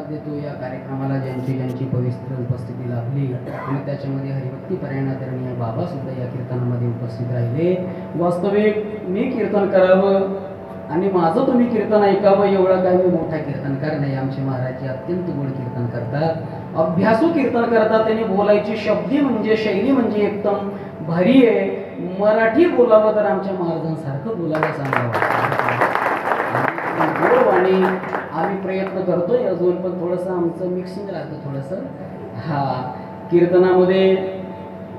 देतो या कार्यक्रमाला ज्यांची पवित्र उपस्थिती लाभली आणि त्याच्यामध्ये हरिभक्ती परायणादरणीय बाबा सुद्धा या कीर्तनामध्ये उपस्थित राहिले. वास्तविक मी कीर्तन करावं आणि माझं तुम्ही कीर्तन ऐकावं एवढा काय मी मोठा कीर्तनकार नाही. आमचे महाराज अत्यंत गोड कीर्तन करतात, अभ्यासू कीर्तन करतात. त्यांनी बोलायची शब्दी म्हणजे शैली म्हणजे एकदम भारी आहे. मराठी बोलावं तर आमच्या महाराजांसारखं बोलावं सांगावं गोड वाणी. आम्ही प्रयत्न करतोय अजून, पण थोडंसं आमचं मिक्सिंग राहतं थोडंसं. हा कीर्तनामध्ये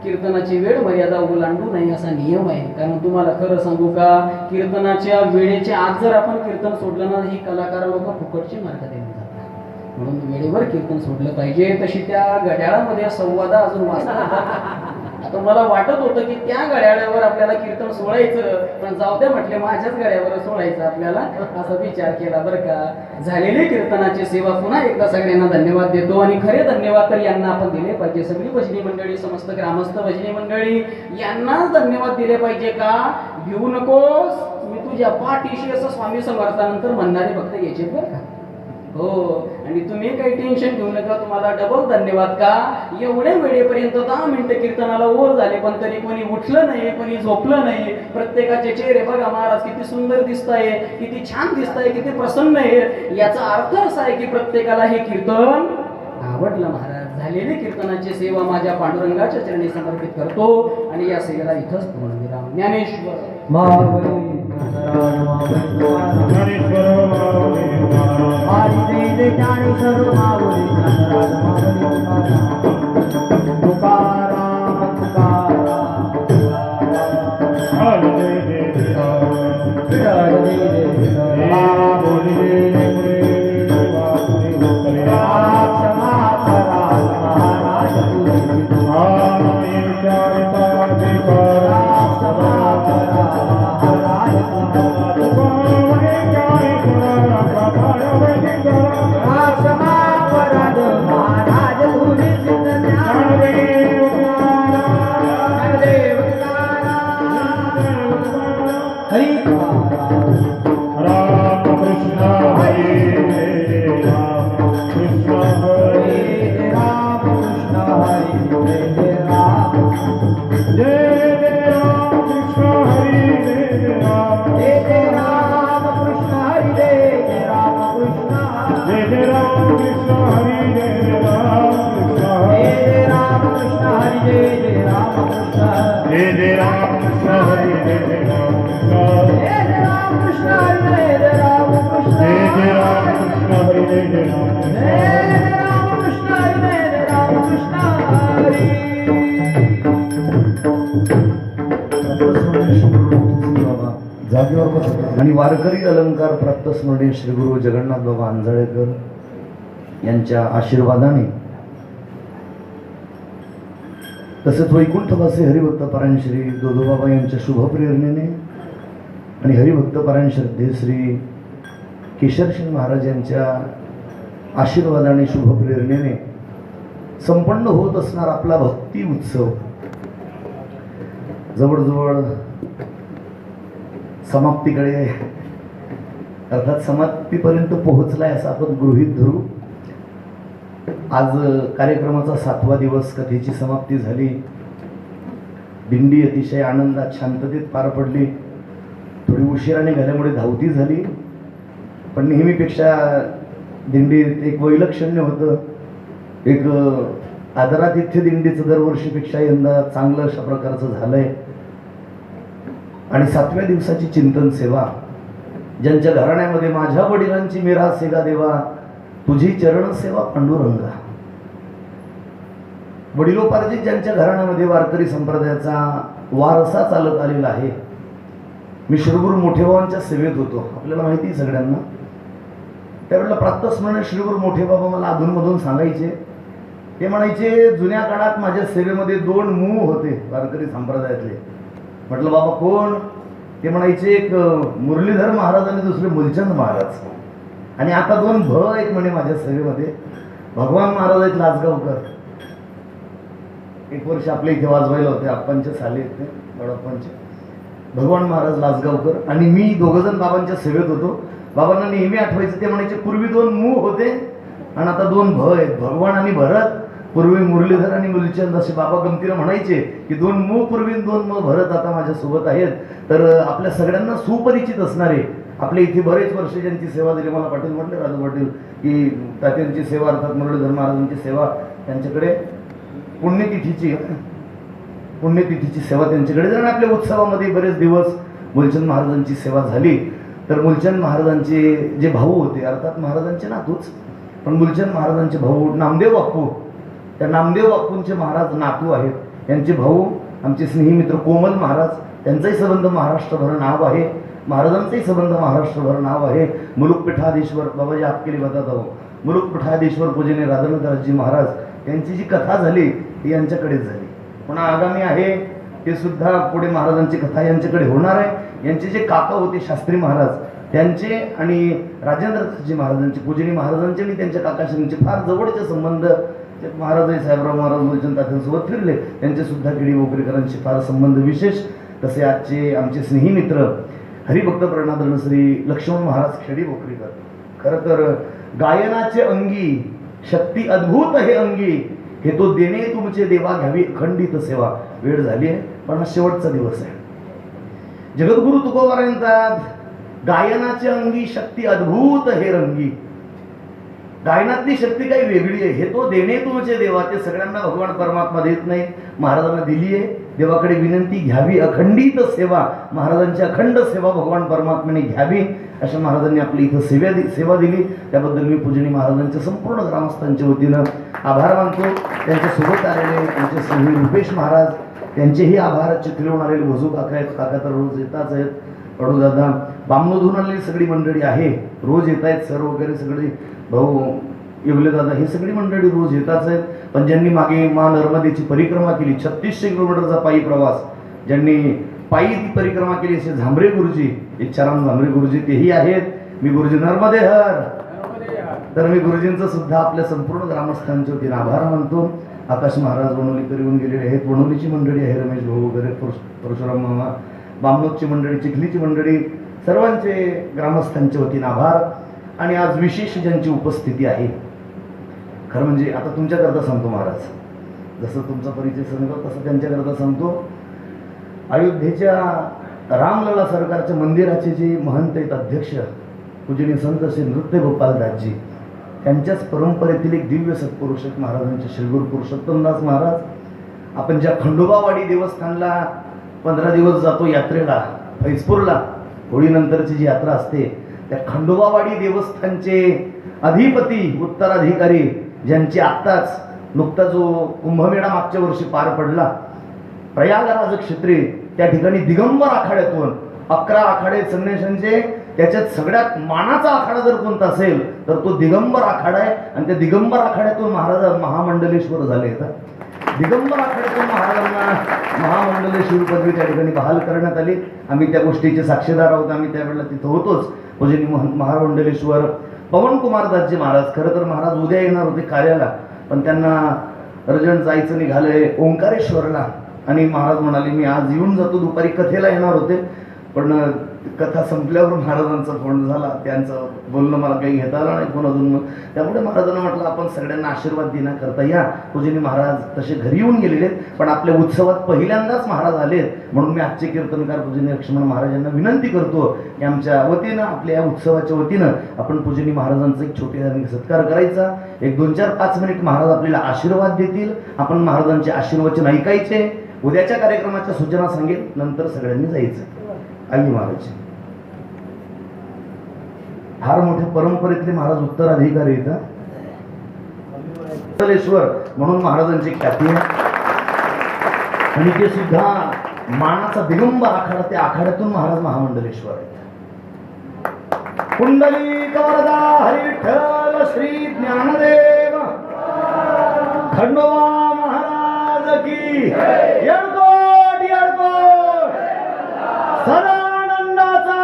कीर्तनाची वेळ मर्यादा ओलांडू नये असा नियम आहे. कारण तुम्हाला खरं सांगू का, कीर्तनाच्या वेळेच्या आत जर आपण कीर्तन सोडलं ना, ही कलाकार लोक फुकटची मार्ग देऊन जातात. म्हणून वेळेवर कीर्तन सोडलं पाहिजे. तशी त्या घड्याळामध्ये संवाद अजून वाचतात. आता मला वाटत होतं की त्या घड्याळावर आपल्याला कीर्तन सोडायचं, पण जाऊ द्या म्हटले माझ्याच घड्यावर सोडायचं आपल्याला, असा विचार केला बरं का. झालेले कीर्तनाची सेवा पुन्हा एकदा सगळ्यांना धन्यवाद देतो. आणि खरे धन्यवाद तर यांना आपण दिले पाहिजे. सगळी भजनी मंडळी, समस्त ग्रामस्थ भजनी मंडळी यांनाच धन्यवाद दिले पाहिजे. का भिवू नकोस, मी तुझ्या पाठीशी असं स्वामी समर्थानंतर म्हणणारे फक्त यायचे बरं का. हो, आणि तुम्ही काही टेन्शन घेऊ नका, तुम्हाला डबल धन्यवाद. का एवढ्या वेळेपर्यंत 10 मिनिटं कीर्तनाला ओर झाले, पण तरी कोणी उठलं नाही, कोणी झोपलं नाही. प्रत्येकाचे चेहरे बघा महाराज किती सुंदर दिसताय, किती छान दिसताय, किती प्रसन्न आहे. याचा अर्थ असा आहे की प्रत्येकाला हे कीर्तन आवडलं. महाराज झालेले कीर्तनाची सेवा माझ्या पांडुरंगाच्या चरणी समर्पित करतो आणि या सेवेला इथंच पूर्णविराम. ज्ञानेश्वर आणि वारकरी अलंकार प्राप्त स्मरणीय श्री गुरु जगन्नाथ बाबा अंजाळेकर यांच्या आशीर्वादाने, तसेच वैकुंठवासी हरिभक्त पारायण श्री दोदोबाबा यांच्या शुभप्रेरणेने आणि हरिभक्त पारायण श्रद्धे श्री केशरसिंह महाराज यांच्या आशीर्वादाने शुभप्रेरणेने संपन्न होत असणार आपला भक्ती उत्सव जवळजवळ समाप्तीकडे अर्थात समाप्तीपर्यंत पोहोचलाय असं आपण गृहीत धरू. आज कार्यक्रमाचा 7वा दिवस, कथेची समाप्ती झाली. दिंडी अतिशय आनंदात शांततेत पार पडली. थोडी उशिराने झाल्यामुळे धावती झाली, पण नेहमीपेक्षा दिंडीत एक वैलक्षण्य होतं. एक आदरातिथ्य दिंडीचं दरवर्षीपेक्षा यंदा चांगलं अशा प्रकारचं झालंय. आणि 7व्या दिवसाची चिंतन सेवा, ज्यांच्या घराण्यामध्ये माझ्या वडिलांची मिरास सेवा देवा, तुझी चरण सेवा पांडुरंगा. वडिलोपार्जित ज्यांच्या घराण्यामध्ये वारकरी संप्रदायाचा वारसा चालत आलेला आहे. मी श्रीगुरु मोठेबाबांच्या सेवेत होतो, आपल्याला माहिती आहे सगळ्यांना. त्यावेळेला प्रातस्मरण श्रीगुरु मोठेबाबा मला अधूनमधून सांगायचे. ते म्हणायचे, जुन्या काळात माझ्या सेवेमध्ये 2 मूळ होते वारकरी संप्रदायातले. म्हटलं बाबा कोण? ते म्हणायचे, एक मुरलीधर महाराज आणि दुसरे मुलचंद महाराज. आणि आता 2 भ आहेत म्हणे माझ्या सेवेमध्ये. भगवान महाराज आहेत लासगावकर, एक वर्ष आपल्या इथे वाजवायला होते, आप्पांच्या साले येते बडप्पांचे. भगवान महाराज लासगावकर आणि मी 2 जण बाबांच्या सेवेत होतो. बाबांना नेहमी आठवायचं, ते म्हणायचे पूर्वी 2 मूळ होते आणि आता दोन भ आहेत, भगवान आणि भरत. पूर्वी मुरलीधर आणि मुलचंद असे बाबा गमतीला म्हणायचे की दोन मू पूर्वी दोन म भरत आता माझ्यासोबत आहेत. तर आपल्या सगळ्यांना सुपरिचित असणारे आपल्या इथे बरेच वर्ष ज्यांची सेवा दिली, मला पाटील म्हटले, राजू पाटील, की तात्यांची सेवा अर्थात मुरलीधर महाराजांची सेवा त्यांच्याकडे पुण्यतिथीची सेवा त्यांच्याकडे. जर आपल्या उत्सवामध्ये बरेच दिवस मुलचंद महाराजांची सेवा झाली. तर मुलचंद महाराजांचे जे भाऊ होते, अर्थात महाराजांचे नातूच, पण मुलचंद महाराजांचे भाऊ नामदेव बाप्पू, त्या नामदेव बाप्पूंचे महाराज नातू आहेत. त्यांचे भाऊ आमचे स्नेहीमित्र कोमल महाराज, त्यांचाही संबंध महाराष्ट्रभर नाव आहे. महाराजांचाही संबंध महाराष्ट्रभर नाव आहे. मुलुक पीठाधीश्वर बाबाजी आपके लिए बताता हूँ, मुलुक पीठाधीश्वर पूजनीय राजेंद्रजी महाराज त्यांची जी कथा झाली ती यांच्याकडेच झाली. पुन्हा आगामी आहे ते सुद्धा पुढे महाराजांची कथा यांच्याकडे होणार आहे. यांचे जे काका होते शास्त्री महाराज त्यांचे आणि राजेंद्रजी महाराजांचे पूजनीय महाराजांचे आणि त्यांच्या काकाशांचे फार जवळचे संबंध. महाराज साहेबराव महाराज मुलचंद तात्यांसोबत फिरले, त्यांचे सुद्धा केडी बोकरेकरांशी फार संबंध विशेष. तसे आजचे आमचे स्नेही मित्र हरिभक्त प्रणा श्री लक्ष्मण महाराज खेडी बोकरेकर. खरं तर गायनाचे अंगी शक्ती अद्भुत हे अंगी, हे तो देणे तुमचे देवा घ्यावी अखंडित सेवा. वेळ झाली आहे पण हा शेवटचा दिवस आहे. जगद्गुरु तुकोबार म्हणतात, गायनाचे अंगी शक्ती अद्भुत हे रंगी. गायनातली शक्ती काही वेगळी आहे. हे तो देणे तुमचे देवा, ते सगळ्यांना भगवान परमात्मा देत नाही, महाराजांना दिली आहे. देवाकडे विनंती घ्यावी अखंडित सेवा, महाराजांची अखंड सेवा भगवान परमात्म्याने घ्यावी अशा महाराजांनी आपली इथं सेवा दिली. त्याबद्दल मी पूजनीय महाराजांच्या संपूर्ण ग्रामस्थांच्या वतीनं आभार मानतो. त्यांच्यासोबत आलेले त्यांचे स्नेही रुपेश महाराज, त्यांचेही आभार. चिखलीहून आलेले भोजू काका आहेत, काका तर रोज येताच आहेत. कडूदादा, बामणोधून आलेली सगळी मंडळी आहे, रोज येत आहेत. सर वगैरे सगळे भाऊ येवले दादा, ही सगळी मंडळी रोज येताच आहेत. पण ज्यांनी मागे माँ नर्मदेची परिक्रमा केली, 3600 किलोमीटरचा पायी प्रवास, ज्यांनी पायी ती परिक्रमा केली असे झांबरे गुरुजी, इच्छाराम झांबरे गुरुजी, तेही आहेत. मी गुरुजी नर्मदे हर. तर मी गुरुजींचं सुद्धा आपल्या संपूर्ण ग्रामस्थांच्या वतीने आभार मानतो. आकाश महाराज वणोलीकर येऊन गेलेले आहेत, वणोलीची मंडळी आहे, रमेश भाऊ वगैरे, परशुराम मामा, बामनोदची मंडळी, चिखलीची मंडळी, सर्वांचे ग्रामस्थांच्या वतीने आभार. आणि आज विशेष ज्यांची उपस्थिती आहे, खरं म्हणजे आता तुमच्याकरता सांगतो महाराज, जसं तुमचा परिचय सांगतो तसं त्यांच्याकरता सांगतो. अयोध्येच्या रामलला सरकारच्या मंदिराचे जे महंत आहेत, अध्यक्ष पूजनीय संत श्री नृत्य गोपालदासजी, त्यांच्याच परंपरेतील एक दिव्य सत्पुरुष आहेत महाराजांचे श्रीगुरु पुरुषोत्तमदास महाराज. आपण ज्या खंडोबावाडी देवस्थानला 15 दिवस जातो यात्रेला, फैजपूरला, होळीनंतरची जी यात्रा असते, त्या खंडोबावाडी देवस्थानचे अधिपती, उत्तराधिकारी, ज्यांची आत्ताच नुकता जो कुंभमेळा मागच्या वर्षी पार पडला प्रयागराज क्षेत्री, त्या ठिकाणी दिगंबर आखाड्यातून 11 आखाडे संन्याशांचे, त्याच्यात सगळ्यात मानाचा आखाडा जर कोणता असेल तर तो दिगंबर आखाडा आहे. आणि त्या दिगंबर आखाड्यातून महाराज महामंडलेश्वर झाले. दिगंबर आखाड्यातून महाराजांना महामंडलेश्वर पदवी त्या ठिकाणी बहाल करण्यात आली. आम्ही त्या गोष्टीचे साक्षीदार आहोत, आम्ही त्यावेळेला तिथं होतोच. पूजनीय महामंडलेश्वर पवनकुमारदासजी महाराज, खरं तर महाराज उद्या येणार होते कार्याला, पण त्यांना अर्जंट जायचं निघालंय ओंकारेश्वरला. आणि महाराज म्हणाले मी आज येऊन जातो, दुपारी कथेला येणार होते, पण कथा संपल्यावर महाराजांचा फोन झाला, त्यांचं बोलणं मला काही घेता आलं नाही फोन अजून. मग त्यामुळे महाराजांना म्हटलं आपण सगळ्यांना आशीर्वाद देण्याकरता या. पूजनीय महाराज तसे घरी येऊन गेलेले आहेत, पण आपल्या उत्सवात पहिल्यांदाच महाराज आलेत, म्हणून मी आजचे कीर्तनकार पूजनीय लक्ष्मण महाराजांना विनंती करतो की आमच्या वतीनं, आपल्या या उत्सवाच्या वतीनं आपण पूजनीय महाराजांचा एक छोटे सत्कार करायचा. एक 2-4-5 मिनिट महाराज आपल्याला आशीर्वाद देतील, आपण महाराजांचे आशीर्वचन ऐकायचे. उद्याच्या कार्यक्रमाच्या सूचना सांगेल, नंतर सगळ्यांनी जायचं. आई महाराज फार मोठ्या परंपरेतले महाराज उत्तराधिकारी आहेत. म्हणून महाराजांची ख्याती आहे. आणि ते सुद्धा मानाचा दिगंबर आखाडा, त्या आखाड्यातून महाराज महामंडलेश्वर आहेत. कुंडलिक वरदा हरी विठ्ठल श्री ज्ञानदेव खंडोबा महाराज की येळकोट येळकोट सदानंदाचा.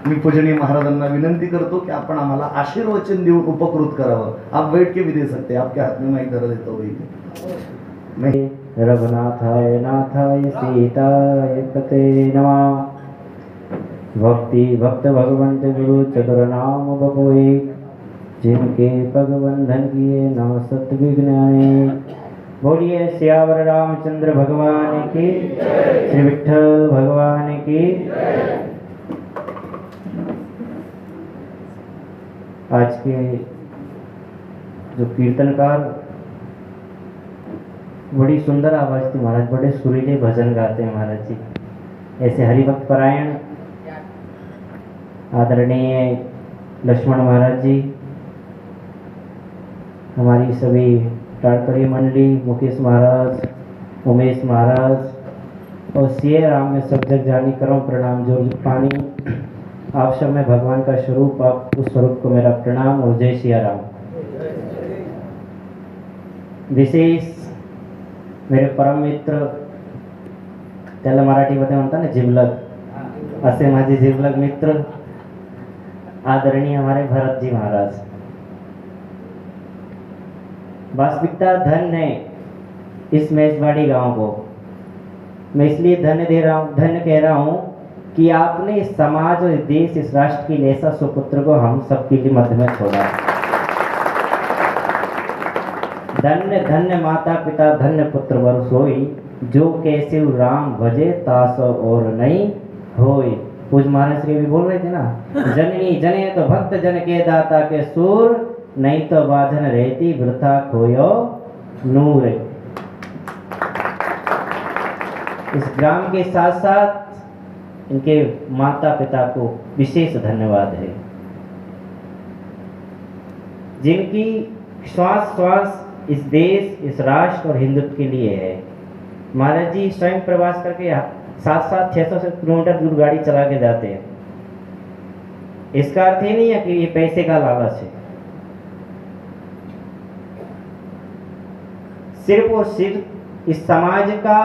मी पूजनीय महाराजांना विनंती करतो की आपण आम्हाला आशीर्वचन देऊन उपकृत करावं. आप बैठ के भी दे सकते, आपके हाथ में मैं कर देता हूँ. रघुनाथाय नाथाय सीताय पते नमः. भक्ति भक्त भगवंत गुरु चतुर नाम बपोए, जिनके पग बंधन किए ना सत विघ्न आए। बोलिए सियावर रामचंद्र भगवान की, श्री विठ्ठल भगवान की। आज के जो कीर्तनकार, बड़ी सुंदर आवाज थी महाराज, बड़े सुरीले भजन गाते हैं महाराज जी। ऐसे हरिभक्त परायण आदरणीय लक्ष्मण महाराज जी, हमारी सभी टाड़करी मंडली, मुकेश महाराज, उमेश महाराज और सिए राम में सब जग जानी करो प्रणाम। जो पानी आप सब में भगवान का स्वरूप, आप उस स्वरूप को मेरा प्रणाम और जय सिया राम। विशेष मेरे परम मित्र, त्याला मराठीमध्ये म्हणतात ना जिवलग, असे माझे जिवलग मित्र आदरणीय हमारे भरत जी महाराज। वास्तविकता धन्य है इस मेजबाड़ी गांव को। मैं इसलिए धन्य दे रहा हूँ, धन्य कह रहा हूँ कि आपने इस समाज और इस देश, इस राष्ट्र के लिए ऐसा सुपुत्र को हम सबके लिए मध्य में छोड़ा। धन्य धन्य माता पिता, धन्य पुत्र वर सोई, जो कैसे राम भजे तास और नहीं होई। पूज महाराज श्री भी बोल रहे थे ना, जननी जने तो भक्त जन के दाता के सूर, नहीं तो बाधन रहती वृथा खोयो नूर। इस ग्राम के साथ साथ इनके माता पिता को विशेष धन्यवाद है, जिनकी श्वास श्वास इस देश, इस राष्ट्र और हिंदुत्व के लिए है। महाराज जी स्वयं प्रवास करके 700-600 किलोमीटर दूर गाड़ी चला के जाते हैं। इसका अर्थ ही नहीं है कि ये पैसे का लालच है, सिर्फ और सिर्फ इस समाज का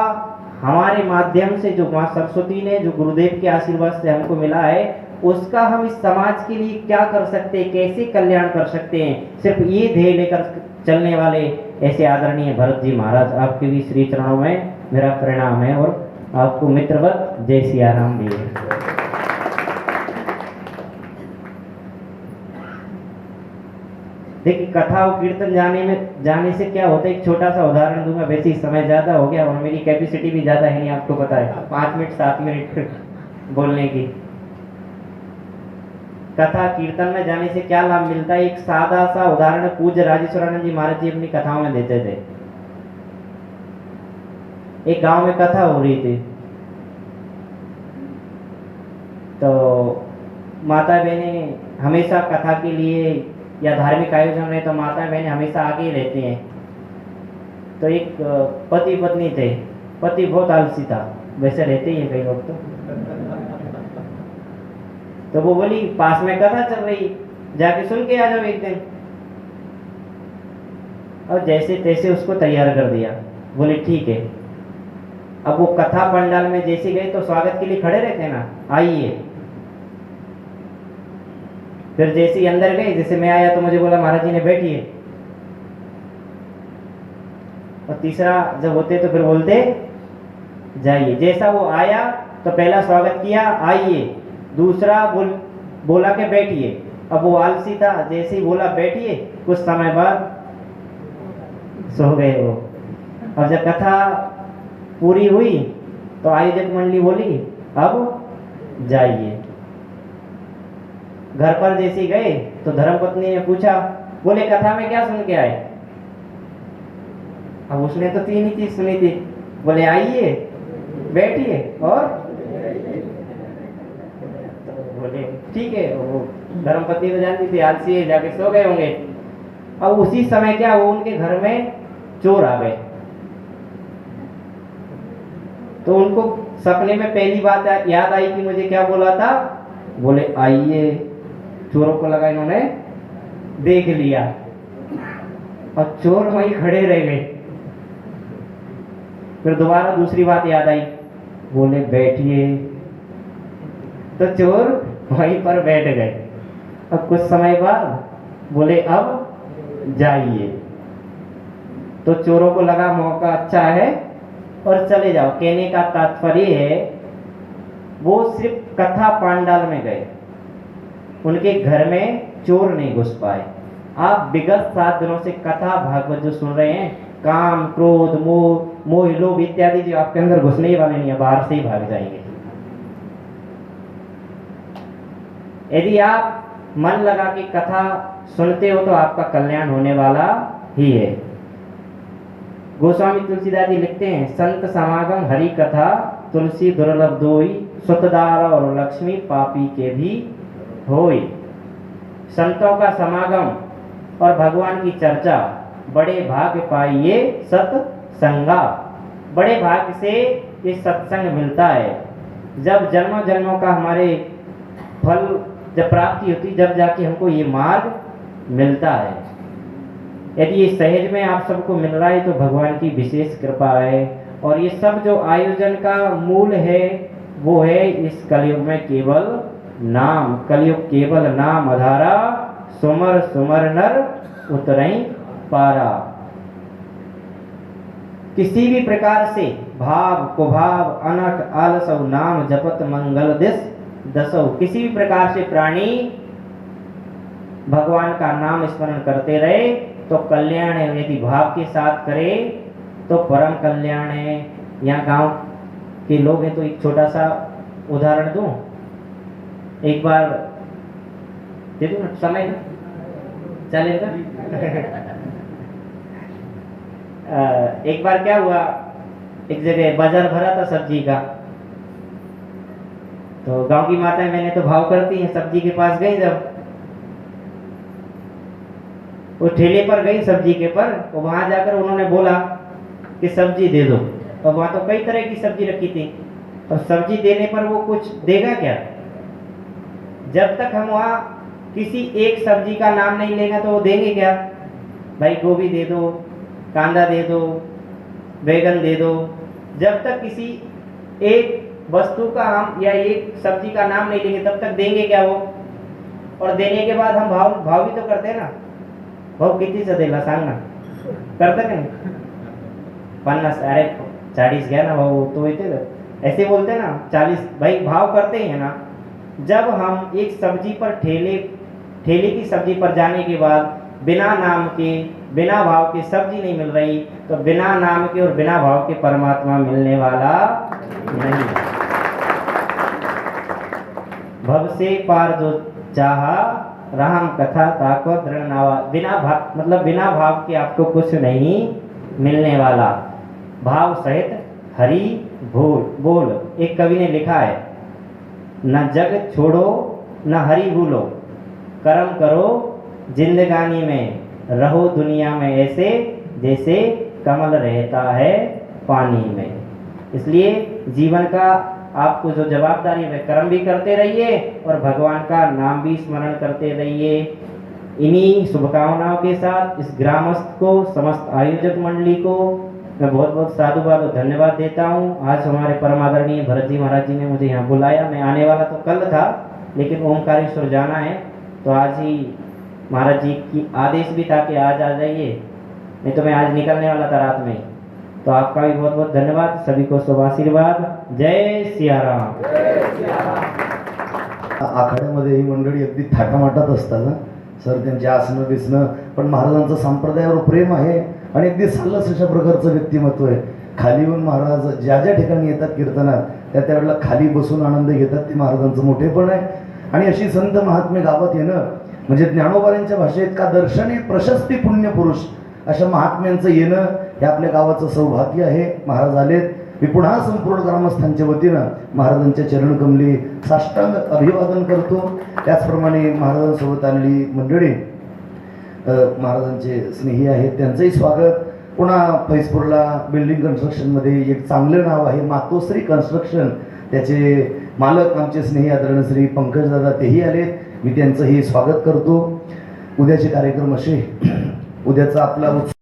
हमारे माध्यम से जो माँ सरस्वती ने, जो गुरुदेव के आशीर्वाद से हमको मिला है, उसका हम इस समाज के लिए क्या कर सकते हैं, कैसे कल्याण कर सकते हैं, सिर्फ ये ध्येय लेकर चलने वाले ऐसे आदरणीय भरत जी महाराज, आपके भी श्री चरणों में मेरा प्रणाम है और आपको मित्रवत जय सिया राम भी है। देखिए कथा और कीर्तन जाने से क्या होता है, एक छोटा सा उदाहरण दूंगा, वैसे ही समय ज्यादा हो गया और मेरी कैपेसिटी भी ज्यादा है नहीं, आपको पता है 5 मिनट 7 मिनट बोलने की। कथा कीर्तन में जाने से क्या लाभ मिलता है, एक सादा सा उदाहरण पूज्य राजेश्वरानंद जी महाराज जी अपनी कथाओं में देते थे। एक गांव में कथा हो रही थी, तो माता बहनें हमेशा कथा के लिए या धार्मिक आयोजन में तो माता बहनें हमेशा आगे ही रहती हैं। तो एक पति पत्नी थे, पति बहुत आलसी था, वैसे रहते ही हैं कई लोग तो वो बोली पास में कथा चल रही, जाके सुन के आ जाओ एक दिन। और जैसे तैसे उसको तैयार कर दिया, बोले ठीक है। अब वो कथा पंडाल में जैसे गए तो स्वागत के लिए खड़े रहते ना, आइए। फिर जैसे ही अंदर गए, जैसे मैं आया तो मुझे बोला महाराज जी ने बैठिए। और तीसरा जब होते तो फिर बोलते जाइए। जैसा वो आया तो पहला स्वागत किया, आइए। दूसरा बोला के बैठिए। अब वो आलसी था, जैसे ही बोला बैठिए, कुछ समय बाद सो गए वो। अब जब कथा पूरी हुई तो आयोजक मंडली बोली अब जाइए। घर पर जैसे गए तो धर्मपत्नी ने पूछा, बोले कथा में क्या सुन के आए? अब उसने तो 3 ही चीज सुनी थी, बोले आइए, बैठिए और बोले ठीक है। वो धर्मपत्नी तो जानती थी आलसी है, जाके सो गए होंगे। अब उसी समय क्या वो उनके घर में चोर आ गए, तो उनको सपने में पहली बात याद आई कि मुझे क्या बोला था, बोले आइए। चोरों को लगा इन्होंने देख लिया और चोर वहीं खड़े रह गए। फिर दोबारा दूसरी बात याद आई, बोले बैठिए, तो चोर वहीं पर बैठ गए। अब कुछ समय बाद बोले अब जाइए, तो चोरों को लगा मौका अच्छा है और चले जाओ। कहने का तात्पर्य है वो सिर्फ कथा पांडाल में गए, उनके घर में चोर नहीं घुस पाए। आप विगत 7 दिनों से कथा भागवत जो सुन रहे हैं, काम क्रोध मोह मोह लोभ इत्यादि जो आपके अंदर घुसने ही वाले नहीं है, बाहर से ही भाग जाएंगे। यदि आप मन लगा के कथा सुनते हो तो आपका कल्याण होने वाला ही है। गोस्वामी तुलसीदास जी लिखते हैं, संत समागम हरि कथा तुलसी दुर्लभ दोई, सुतदार और लक्ष्मी पापी के भी होई। संतों का समागम और भगवान की चर्चा बड़े भाग्य पाइए सत्संगा। बड़े भाग्य से ये सत्संग मिलता है। जब जन्मों जन्मों का हमारे फल जब प्राप्ति होती, जब जाके हमको ये मार्ग मिलता है। यदि ये सहज में आप सबको मिल रहा है तो भगवान की विशेष कृपा है। और ये सब जो आयोजन का मूल है वो है इस कलयुग में केवल नाम। कलयुग केवल नाम आधारा, सुमर सुमर नर उतरई पारा। किसी भी प्रकार से भाव कुभाव अनख आलस और नाम जपत मंगल दिस दसो। किसी भी प्रकार से प्राणी भगवान का नाम स्मरण करते रहे तो कल्याण है। यदि भाव के साथ करे तो परम कल्याण है। यहाँ गांव के लोग हैं तो एक छोटा सा उदाहरण दूं। एक बार दे दूं ना, समय ना चलेगा। एक बार क्या हुआ, एक जगह बाजार भरा था सब्जी का, तो गांव की माताएं मैंने तो भाव करती हैं, सब्जी के पास गई। जब वो ठेले पर गई सब्जी के पर, तो वहां जाकर उन्होंने बोला कि सब्जी दे दो। और वहां तो कई तरह की सब्जी रखी थी, और सब्जी देने पर वो कुछ देगा क्या? जब तक हम वहाँ किसी एक सब्जी का नाम नहीं लेंगे तो वो देंगे क्या? भाई गोभी दे दो, कांदा दे दो, बैगन दे दो। जब तक किसी एक वस्तु का हम या एक सब्जी का नाम नहीं लेंगे तब तक देंगे क्या वो? और देने के बाद हम भाव भी तो करते हैं ना। भाऊ किती दिला सांग ना, करता का नहीं? 50, अरे 40 गया ना भाऊ, तो ऐसे बोलते ना 40। भाई भाव करते ही है ना। जब हम एक सब्जी पर ठेले की सब्जी पर जाने के बाद बिना नाम के बिना भाव के सब्जी नहीं मिल रही, तो बिना नाम के और बिना भाव के परमात्मा मिलने वाला नहीं। भव से पार जो चाहा राम कथा ताको दृढ़ नावा। बिना भाव मतलब बिना भाव के आपको कुछ नहीं मिलने वाला। भाव सहित हरि बोल। एक कवि ने लिखा है, न जग छोड़ो न हरि भूलो, कर्म करो जिंदगानी में, रहो दुनिया में ऐसे जैसे कमल रहता है पानी में। इसलिए जीवन का आपको जो जवाबदारी है कर्म भी करते रहिए और भगवान का नाम भी स्मरण करते रहिए। इन्हीं शुभकामनाओं के साथ इस ग्रामस्थ को, समस्त आयोजक मंडली को मैं बहुत बहुत साधुवाद और धन्यवाद देता हूँ। आज हमारे परम आदरणीय भरत जी महाराज जी ने मुझे यहाँ बुलाया। मैं आने वाला तो कल था, लेकिन ओमकारेश्वर जाना है, तो आज ही महाराज जी की आदेश भी था कि आज आ जाइए, नहीं तो मैं आज निकलने वाला था रात में। तो आपका भी बहुत बहुत धन्यवाद। सभी को शुभ आशीर्वाद। जय सियाराम। आखाड्यामध्ये ही मंडळी अगदी थाटामाटात असतात ना सर, त्यांचे आसनं बिसणं, पण महाराजांचं संप्रदायावर प्रेम आहे आणि अगदी सालस अशा प्रकारचं व्यक्तिमत्व आहे। खाली येऊन महाराज ज्या ज्या ठिकाणी येतात कीर्तनात त्यावेळेला खाली बसून आनंद घेतात, ते महाराजांचं मोठेपण आहे। आणि अशी संत महात्मे गावात येणं म्हणजे ज्ञानोबारांच्या भाषेत का दर्शने प्रशस्ती पुण्य पुरुष अशा महात्म्यांचं येणं हे आपल्या गावाचं सौभाग्य आहे। महाराज आलेत। मी पुन्हा संपूर्ण ग्रामस्थांच्या वतीनं महाराजांच्या चरणकमली साष्टांग अभिवादन करतो। त्याचप्रमाणे महाराजांसोबत आलेली मंडळी महाराजांचे स्नेही आहेत, त्यांचंही स्वागत। पुन्हा फैजपूरला बिल्डिंग कन्स्ट्रक्शनमध्ये एक चांगलं नाव आहे मातोश्री कन्स्ट्रक्शन, त्याचे मालक आमचे स्नेही आदरणीय श्री पंकजदादा तेही आलेत, मी त्यांचंही स्वागत करतो। उद्याचे कार्यक्रम असे, उद्याचा आपला